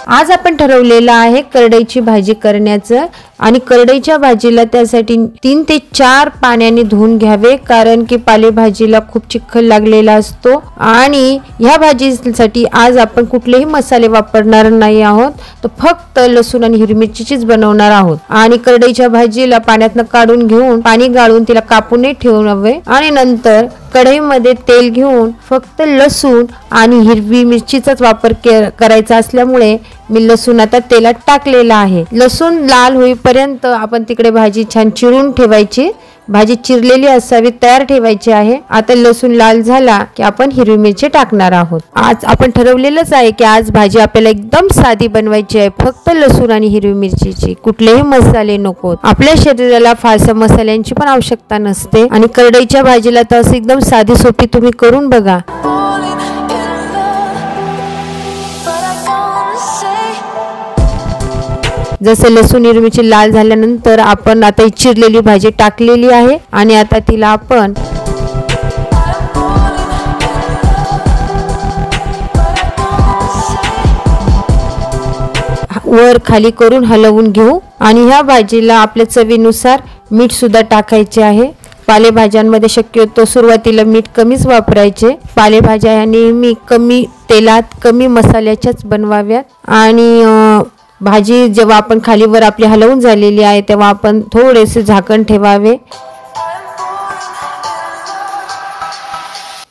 आज आपण ठरवलेलं आहे करडईची भाजी करण्याचं आणि करडईच्या भाजीला त्यासाठी 3 ते 4 पाण्याने धुवून घ्यावे, कारण की पालेभाजीला खूप चिखल लागलेला असतो। आणि ह्या भाजीसाठी आज आपण कुठलेही मसाले वापरणार नाही आहोत, तर फक्त लसूण आणि हिरवी मिरचीचीच बनवणार आहोत। आणि करडईच्या भाजीला पाण्यातनं काढून घेऊन पाणी गाळून तिला कापून ठेवावे आणि नंतर कढईमध्ये तेल घेऊन फक्त लसूण आणि हिरवी मिरचीचाच वापर करायचा असल्यामुळे मी लसूण आता तेलात टाकलेला आहे। लसूण लाल होईपर्यंत आपण तिकडे भाजी छान चिरून ठेवायची। भाजी चिरलेली असावी, तयार ठेवायची आहे। आता लसूण लाल झाला की आपण हिरवी मिरची टाकणार आहोत। आज आपण ठरवलेलंच आहे की आज भाजी आपल्याला एकदम साधी बनवायची आहे, फक्त लसूण आणि हिरवी मिरचीची, कुठलेही मसाले नकोत। आपल्या शरीराला फारसा मसाल्यांची पण आवश्यकता नसते आणि करडईच्या भाजीला तर असं एकदम साधी सोपी तुम्ही करून बघा। जसे लसूण हिरवी मिरची लाल झाल्यानंतर आपण आता चिरलेली भाजी टाकलेली आहे आणि आता तिला आपण वर खाली करून हलवून घेऊ आणि ह्या भाजीला आपल्या चवीनुसार मीठ सुद्धा टाकायचे आहे। पालेभाज्यांमध्ये शक्यतो सुरुवातीला मीठ कमीच वापरायचे। पालेभाज्या ह्या नेहमी कमी तेलात कमी मसाल्याच्याच बनवाव्यात। आणि भाजी जेव्हा आपण खालीवर आपली हलवून झालेली आहे तेव्हा आपण थोडेसे झाकण ठेवावे।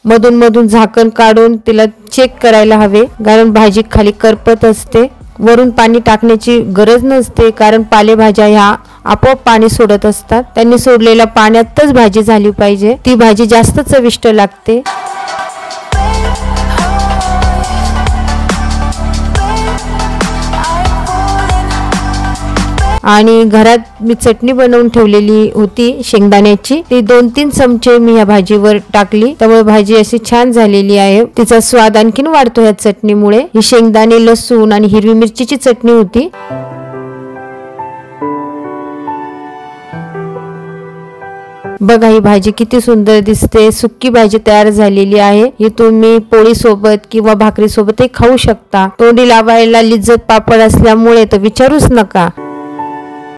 मधून मधून झाकण काढून तिला चेक करायला हवे, कारण भाजी खाली करपत असते। वरून पाणी टाकण्याची गरज नसते, कारण पालेभाज्या ह्या आपोआप पाणी सोडत असतात। त्यांनी सोडलेल्या पाण्यातच भाजी झाली पाहिजे, ती भाजी जास्त चविष्ट लागते। आणि घरात मी चटणी बनवून ठेवलेली होती शेंगदाण्याची, ती 2-3 चमचे मी या भाजीवर टाकली, त्यामुळे भाजी अशी छान झालेली आहे। तिचा स्वाद आणखीन वाढतो या चटणीमुळे। ही शेंगदाणे लसूण आणि हिरवी मिरचीची चटणी होती। बघा ही भाजी किती सुंदर दिसते। सुक्की भाजी तयार झालेली आहे। ही तुम्ही पोळी सोबत किंवा भाकरी सोबतही खाऊ शकता। तोंडी लावायला लिज्जत पापड असल्यामुळे तर विचारूच नका।